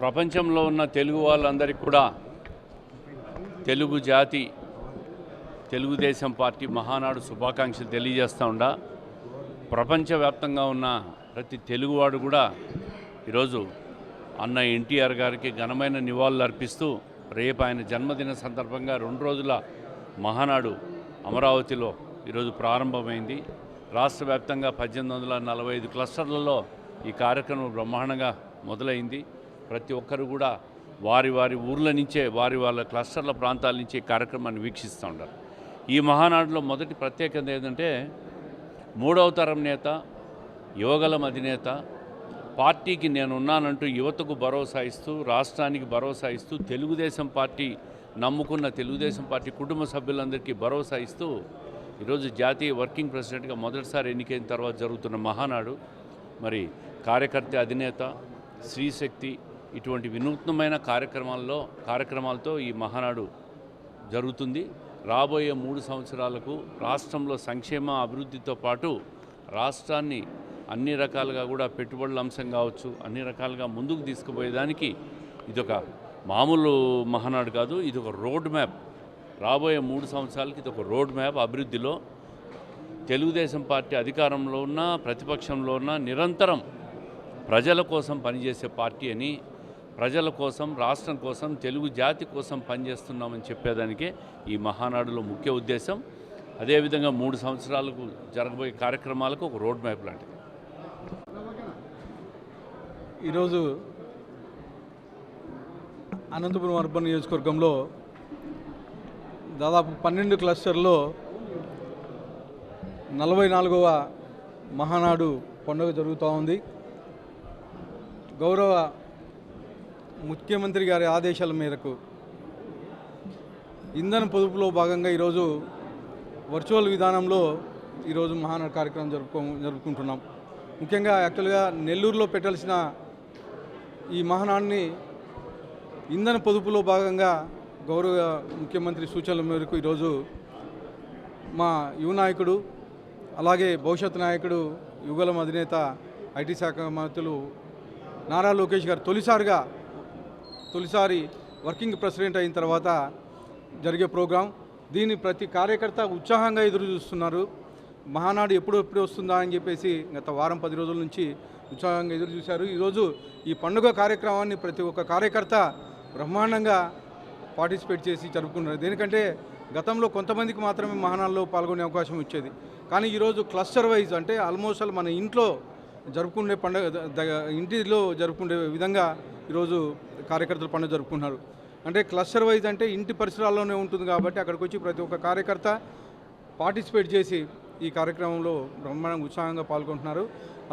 ప్రపంచంలో ఉన్న తెలుగు వాళ్ళందరికీ కూడా తెలుగు జాతి తెలుగుదేశం పార్టీ మహానాడు శుభాకాంక్షలు తెలియజేస్తూ ఉండా ప్రపంచవ్యాప్తంగా ఉన్న ప్రతి తెలుగువాడు కూడా ఈరోజు అన్న ఎన్టీఆర్ గారికి ఘనమైన నివాళులు అర్పిస్తూ రేపు ఆయన జన్మదిన సందర్భంగా 2 రోజుల మహానాడు అమరావతిలో ఈరోజు ప్రారంభమైంది. రాష్ట్ర వ్యాప్తంగా 1845 క్లస్టర్లలో ఈ కార్యక్రమం బ్రహ్మాండంగా మొదలైంది. ప్రతి ఒక్కరు కూడా వారి వారి ఊర్ల నుంచే వాళ్ళ క్లస్టర్ల ప్రాంతాల నుంచి ఈ కార్యక్రమాన్ని వీక్షిస్తూ ఉంటారు. ఈ మహానాడులో మొదటి ప్రత్యేకత ఏంటంటే 3వ తరం నేత, యువగలం అధినేత, పార్టీకి నేనున్నానంటూ యువతకు భరోసా ఇస్తూ, రాష్ట్రానికి భరోసా ఇస్తూ, తెలుగుదేశం పార్టీ నమ్ముకున్న తెలుగుదేశం పార్టీ కుటుంబ సభ్యులందరికీ భరోసా ఇస్తూ ఈరోజు జాతీయ వర్కింగ్ ప్రెసిడెంట్గా మొదటిసారి ఎన్నికైన తర్వాత జరుగుతున్న మహానాడు, కార్యకర్త అధినేత, స్త్రీశక్తి ఇటువంటి వినూత్నమైన కార్యక్రమాలతో ఈ మహానాడు జరుగుతుంది. రాబోయే 3 సంవత్సరాలకు రాష్ట్రంలో సంక్షేమ అభివృద్ధితో పాటు రాష్ట్రాన్ని అన్ని రకాలుగా కూడా పెట్టుబడుల అంశం కావచ్చు, అన్ని రకాలుగా ముందుకు తీసుకుపోయేదానికి ఇదొక మామూలు మహానాడు కాదు, ఇది ఒక రోడ్ మ్యాప్. రాబోయే 3 సంవత్సరాలకి ఇది ఒక రోడ్ మ్యాప్. అభివృద్ధిలో తెలుగుదేశం పార్టీ అధికారంలో ఉన్న ప్రతిపక్షంలో ఉన్న నిరంతరం ప్రజల కోసం పనిచేసే పార్టీ అని, ప్రజల కోసం, రాష్ట్రం కోసం, తెలుగు జాతి కోసం పనిచేస్తున్నామని చెప్పేదానికే ఈ మహానాడులో ముఖ్య ఉద్దేశం. అదేవిధంగా 3 సంవత్సరాలకు జరగబోయే కార్యక్రమాలకు ఒక రోడ్ మ్యాప్ లాంటిది. ఈరోజు అనంతపురం అర్బన్ నియోజకవర్గంలో దాదాపు 12 క్లస్టర్లో 44వ మహానాడు పండుగ జరుగుతూ ఉంది. గౌరవ ముఖ్యమంత్రి గారి ఆదేశాల మేరకు ఇంధన పొదుపులో భాగంగా ఈరోజు వర్చువల్ విధానంలో ఈరోజు మహానాడు కార్యక్రమం జరుపుకుంటున్నాం. ముఖ్యంగా యాక్చువల్గా నెల్లూరులో పెట్టాల్సిన ఈ మహానాడుని ఇంధన పొదుపులో భాగంగా గౌరవ ముఖ్యమంత్రి సూచనల మేరకు ఈరోజు మా యువ నాయకుడు, అలాగే భవిష్యత్ నాయకుడు, యుగలం అధినేత, ఐటీ శాఖ మంత్రులు నారా లోకేష్ గారు తొలిసారి వర్కింగ్ ప్రెసిడెంట్ అయిన తర్వాత జరిగే ప్రోగ్రాం. దీన్ని ప్రతి కార్యకర్త ఉత్సాహంగా ఎదురు చూస్తున్నారు. మహానాడు ఎప్పుడు వస్తుందా అని చెప్పేసి గత వారం 10 రోజుల నుంచి ఉత్సాహంగా ఎదురు చూశారు. ఈరోజు ఈ పండుగ కార్యక్రమాన్ని ప్రతి ఒక్క కార్యకర్త బ్రహ్మాండంగా పార్టిసిపేట్ చేసి జరుపుకున్నారు. దేనికంటే గతంలో కొంతమందికి మాత్రమే మహానాడులో పాల్గొనే అవకాశం వచ్చేది. కానీ ఈరోజు క్లస్టర్ వైజ్, అంటే ఆల్మోస్ట్ మన ఇంట్లో జరుపుకునే పండుగ, ఇంటిలో జరుపుకునే విధంగా ఈరోజు కార్యకర్తలు పండుగ జరుపుకుంటున్నారు. అంటే క్లస్టర్ వైజ్ అంటే ఇంటి పరిసరాల్లోనే ఉంటుంది కాబట్టి అక్కడికి వచ్చి ప్రతి ఒక్క కార్యకర్త పార్టిసిపేట్ చేసి ఈ కార్యక్రమంలో బ్రహ్మాండంగా ఉత్సాహంగా పాల్గొంటున్నారు.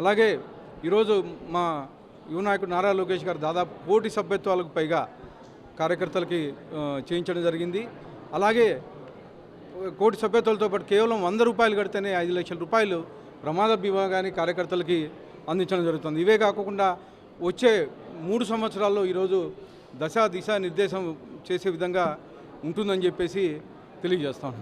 అలాగే ఈరోజు మా యువ నాయకుడు నారా లోకేష్ గారు దాదాపు 1 కోటి సభ్యత్వాలకు పైగా కార్యకర్తలకి చేయించడం జరిగింది. అలాగే 1 కోటి సభ్యత్వాలతో పాటు కేవలం 100 రూపాయలు కడితేనే 5 లక్షల రూపాయలు ప్రమాద బీమా కానీ కార్యకర్తలకి అందించడం జరుగుతుంది. ఇవే కాకుండా వచ్చే 3 సంవత్సరాల్లో ఈరోజు దిశా నిర్దేశం చేసే విధంగా ఉంటుందని చెప్పేసి తెలియజేస్తాను.